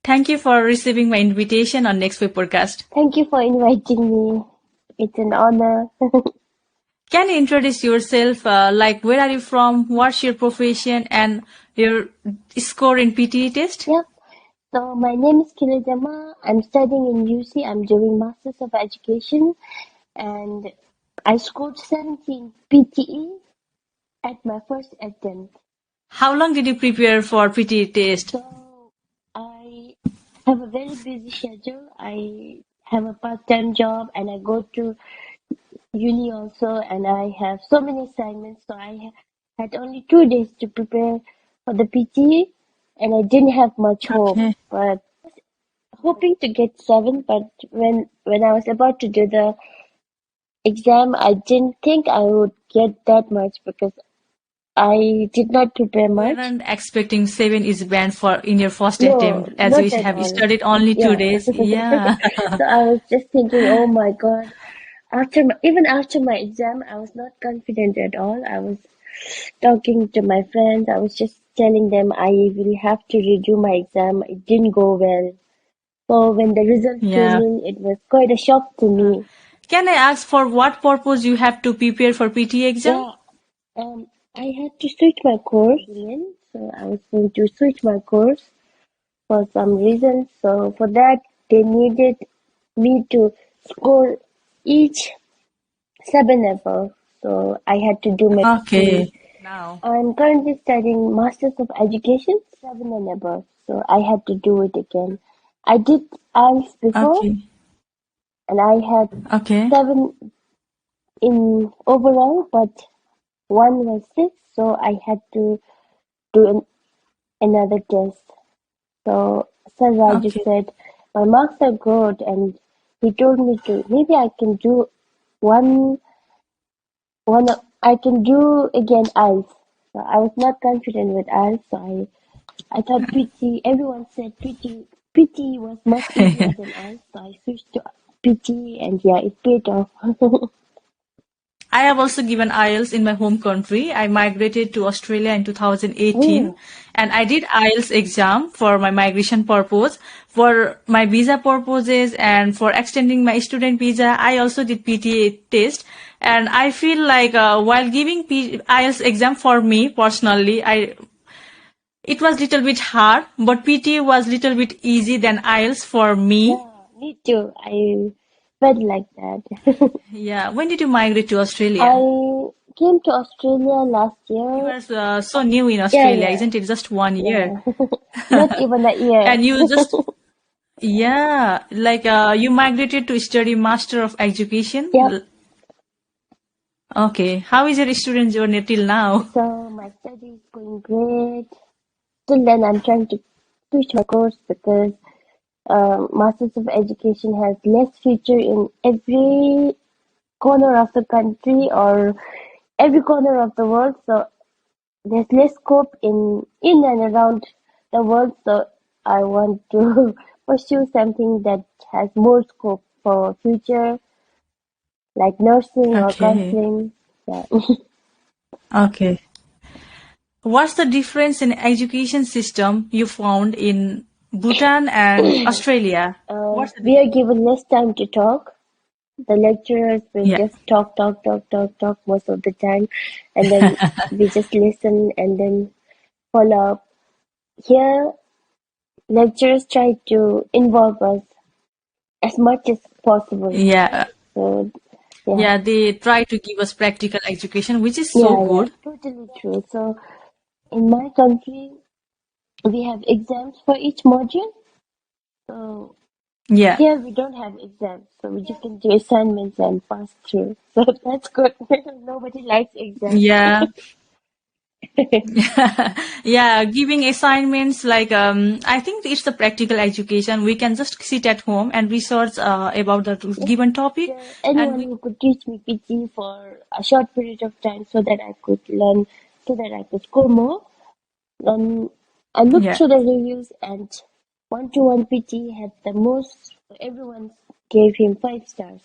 Thank you for receiving my invitation on NEXWEB podcast. Thank you for inviting me. It's an honor. Can you introduce yourself? Like, where are you from? What's your profession and your score in PTE test? Yep. So my name is Kinley Dema. I'm studying in UC. I'm doing Masters of Education, and I scored 17 PTE at my first attempt. How long did you prepare for PTE test? So I have a very busy schedule. I have a part-time job, and I go to uni also, and I have so many assignments. So I had only 2 days to prepare for the PTE, and I didn't have much hope. Okay. But hoping to get 7, but when I was about to do the exam, I didn't think I would get that much because I did not prepare You much. weren't expecting 7 is banned for in your first No, attempt, as not we at have all. studied only 2 Yeah. days. Yeah. So I was just thinking, oh my God. Even after my exam, I was not confident at all. I was talking to my friends. I was just telling them I will have to redo my exam. It didn't go well. So when the result Yeah. came in, it was quite a shock to me. Can I ask for what purpose you have to prepare for PTE exam? Yeah, I had to switch my course, so I was going to switch my course for some reason. So for that, they needed me to score each 7 above. So I had to do my Okay. PTE. Now. I'm currently studying Masters of Education, 7 and above. So I had to do it again. I did IELTS before, Okay. and I had Okay. 7 in overall, but 1 was 6, so I had to do another test. So Sir Raju Okay. said, my marks are good, and he told me to maybe I can do one I can do again IELTS. So I was not confident with IELTS, so I thought PT. Everyone said PT was much easier than IELTS, so I switched to PT, and yeah, it paid off. I have also given IELTS in my home country. I migrated to Australia in 2018 Oh, and I did IELTS exam for my migration purpose. For my visa purposes and for extending my student visa, I also did PTA test. And I feel like while giving IELTS exam for me personally, it was little bit hard, but PTA was little bit easy than IELTS for me. yeah, me too. I felt like that. Yeah. When did you migrate to Australia? I came to Australia last You year. are so new in Australia, Yeah, isn't it? Just 1 year. yeah. Not even a year. And you just, yeah, like you migrated to study Master of Education. Yep. Okay. How is your student journey till now? So my study is going great. Till then, I'm trying to switch my course because Masters of Education has less future in every corner of the country or every corner of the world. So there's less scope in and around the world. So I want to pursue something that has more scope for future, like nursing or Okay. counseling. Yeah. Okay. What's the difference in education system you found in Bhutan and Australia? What's the We are given less time to talk. The lecturers will Yeah. just talk most of the time, and then we just listen and then follow up. Here, lecturers try to involve us as much as possible. Yeah. So, yeah, Yeah, they try to give us practical education, which is so yeah, good. totally true. So, in my country, we have exams for each module. So, Yeah. here we don't have exams, so we just can do assignments and pass through. So that's good. Nobody likes exams. Yeah. Yeah, giving assignments like I think it's the practical education. We can just sit at home and research about the given topic, Yeah, and anyone we who could teach me PT for a short period of time so that I could learn, so that I could score more. Then I looked yeah. through the reviews, and 1-to-1 PT had the most. Everyone gave him 5 stars.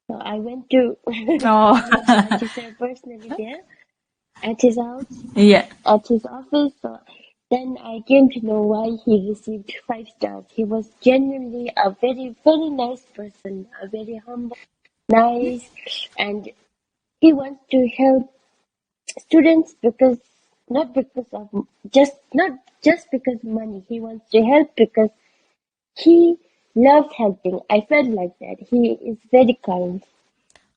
So I went to Oh, Raju sir personally there at his house, yeah. at his office. So Then I came to know why he received 5 stars. He was genuinely a very, very nice person, a very humble, nice, and he wants to help students because not because of not just because of money. He wants to help because he loves helping. I felt like that. He is very kind.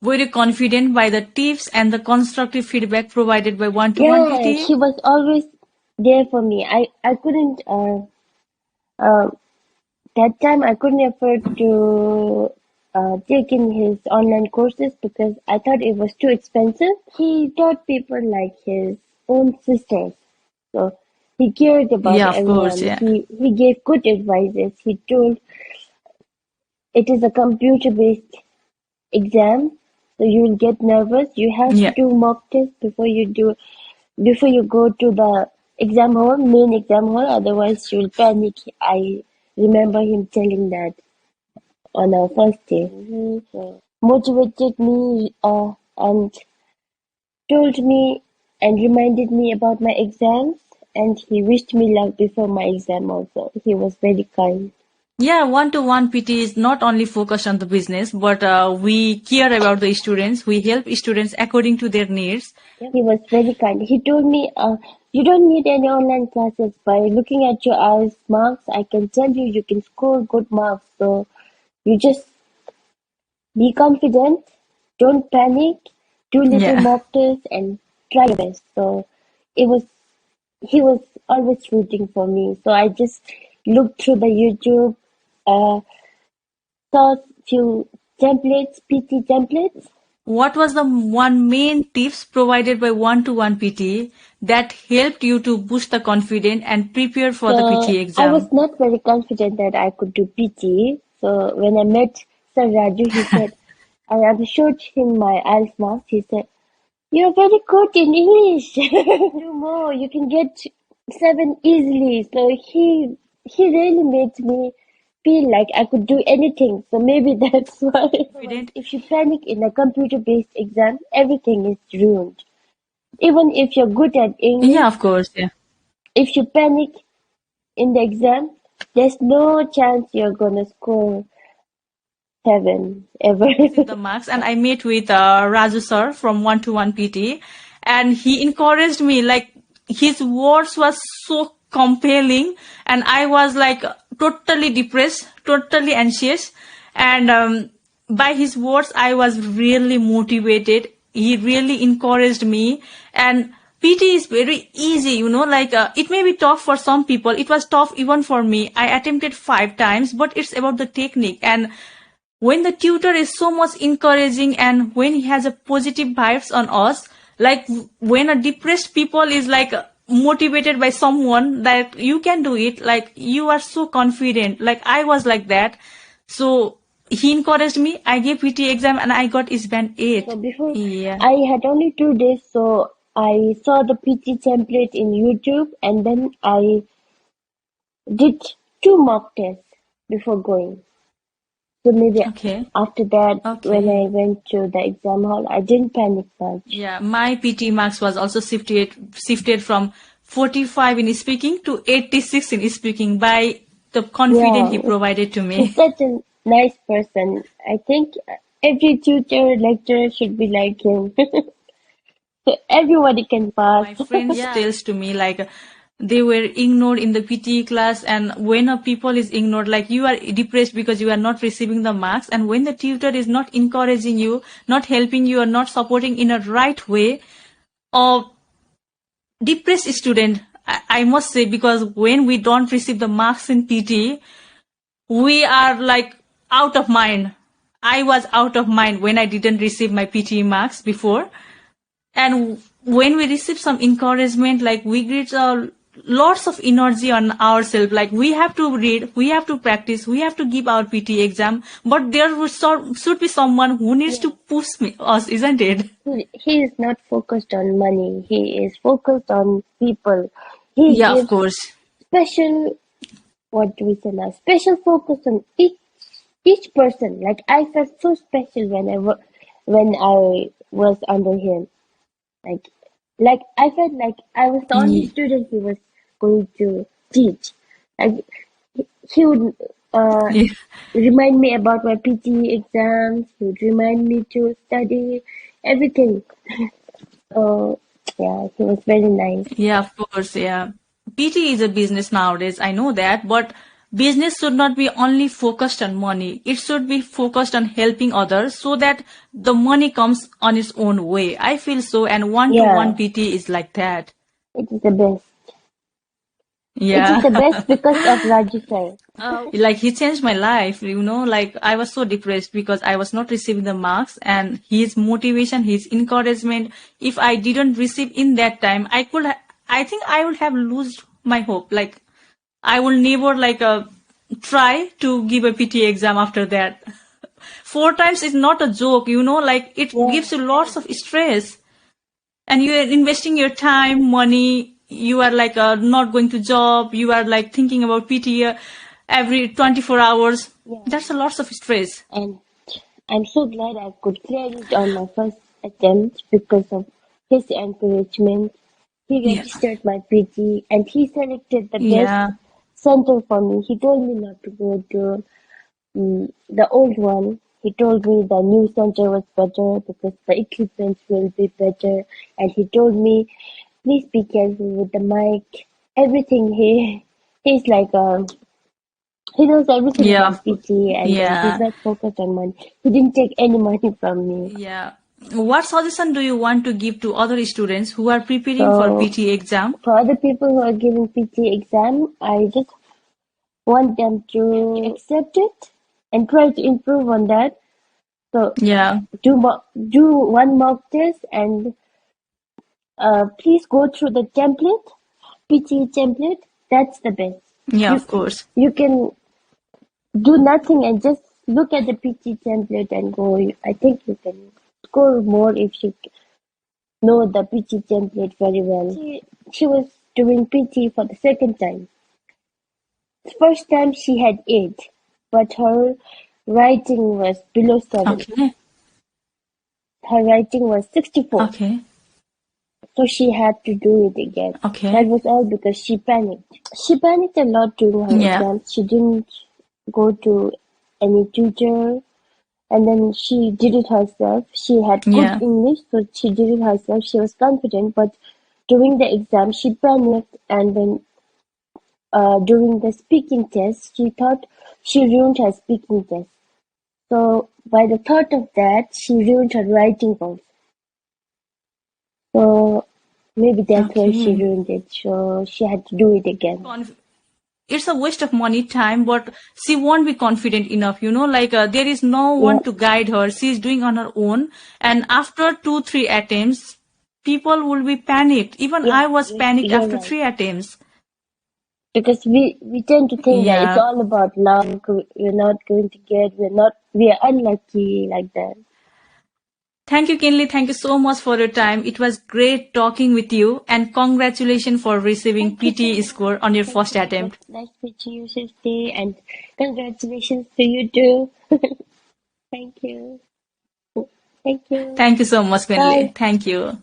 Were you confident by the tips and the constructive feedback provided by one-to-one Yeah, PTA? he was always there for me. I couldn't uh, that time I couldn't afford to take in his online courses because I thought it was too expensive. He taught people like his own sisters. So he cared about Yeah, of course, everyone. yeah. He gave good advices. He told it is a computer based exam, so you will get nervous. You have to Yeah. do mock test before you go to the exam hall, main exam hall, otherwise you will panic. I remember him telling that on our first day. He motivated me and told me and reminded me about my exams, and he wished me luck before my exam also. He was very kind. Yeah, one-to-one PT is not only focused on the business, but we care about the students. We help students according to their needs. He was very kind. He told me, you don't need any online classes. By looking at your eyes marks, I can tell you can score good marks. So you just be confident, don't panic, do little Yeah. mock tests and try your best. So it was he was always rooting for me. So I just looked through the YouTube, uh, saw few templates, PT templates. What was the one main tips provided by one-to-one PT that helped you to boost the confidence and prepare for the PT So I was exam? not very confident that I could do PT. So when I met Sir Raju, he said, I showed him my IELTS marks. He said, "You're very good in English. Do more. You can get 7 easily." So he really made me feel like I could do anything. So maybe that's why. Confident? If you panic in a computer-based exam, everything is ruined. Even if you're good at Yeah, English, of course. Yeah. if you panic in the exam, there's no chance you're gonna score 7 ever. Received the marks, and I met with Raju sir from one-to-one PT, and he encouraged me. Like his words was so compelling, and I was like totally depressed, totally anxious, and by his words, I was really motivated. He really encouraged me, and PT is very easy, like it may be tough for some people. It was tough even for me. I attempted 5 times, but it's about the technique. And when the tutor is so much encouraging and when he has a positive vibes on us, like when a depressed people is like motivated by someone that you can do it, like you are so confident, like I was like that. So he encouraged me. I gave PT exam and I got is band So 8. before Yeah. I had only 2 days, so I saw the PT template in YouTube and then I did 2 mock tests before going. So maybe Okay. after that, when Okay. I went to the exam hall, I didn't panic much. Yeah, my PT marks was also shifted from 45 in speaking to 86 in speaking by the confidence Yeah, he provided to he's me. such a nice person. I think every tutor, lecturer should be like him. So everybody can pass. My friends tells to me like they were ignored in the PT class, and when a people is ignored, like you are depressed because you are not receiving the marks, and when the tutor is not encouraging you, not helping you, or not supporting in a right way, or depressed student, I must say, because when we don't receive the marks in PT, we are like out of mind. I was out of mind when I didn't receive my PT marks before. And when we receive some encouragement, like we get lots of energy on ourselves. Like we have to read, we have to practice, we have to give our PT exam. But there should be someone who needs Yeah. to push us, isn't it? He is not focused on money. He is focused on people. He Yeah, of gives course. special, what do we say now? Special focus on each person. Like I felt so special when I was under him. Like like I felt like I was the only Ye- student he was going to teach. Like, he would Yeah. remind me about my PTE exams. He would remind me to study everything. Yeah, he was very nice. Yeah, of course, yeah. PT is a business nowadays, I know that, but business should not be only focused on money. It should be focused on helping others so that the money comes on its own way. I feel so, and one-to-one Yeah, PT is like that. it is the best. It is Yeah. the best because of Raju sir. Like he changed my life, like I was so depressed because I was not receiving the marks, and his motivation, his encouragement, if I didn't receive in that time, I think I would have lost my hope. Like I will never try to give a PT exam after that. 4 times is not a joke, like it Yeah, gives you lots of stress, and you are investing your time, money. You are not going to job. You are like thinking about PT every 24 hours. yeah. That's a lots of stress. And I'm so glad I could clear it on my first attempt because of his encouragement. He Yeah. registered my PT and he selected the best Yeah. center for me. He told me not to go to the old one. He told me the new center was better because the equipment will be better. And he told me, please be careful with the mic. Everything he's like he knows everything Yeah. Of about course. PT and then he's Yeah. not focused on money. He didn't take any money from me. Yeah. What suggestion do you want to give to other students who are preparing for So PT exam? for other people who are giving PT exam, I just want them to accept it and try to improve on that. So Yeah. do one mock test and please go through the template, PT template. That's the best. Yeah, You of course. you can do nothing and just look at the PT template and go. I think you can score more if you know the PT template very well. She was doing PT for the second time. The first time she had 8, but her writing was below 7. Okay. Her writing was 64. Okay. So she had to do it again. Okay. That was all because she panicked. She panicked a lot during her Yeah. exams. She didn't go to any tutor and then she did it herself. She had good Yeah. English, so she did it herself. She was confident, but during the exam she panicked and then during the speaking test she thought she ruined her speaking test. So by the thought of that she ruined her writing also. So maybe that's why she Okay. ruined it. So she had to do it again. It's a waste of money, time, but she won't be confident enough, there is no Yeah, one to guide her. She's doing on her own. And after 2, 3 attempts, people will be panicked. Even yeah, I was panicked you're after right. 3 attempts. Because we tend to think that it's Yeah. all about luck. We're not going to get. We are unlucky like that. Thank you, Kinley. Thank you so much for your time. It was great talking with you, and congratulations for receiving Thank you so PTE much. score on your Thank first you. attempt. Nice meeting you, Shifty, and congratulations to you too. Thank you. Thank you. Thank you so much, Bye. Kinley. Thank you.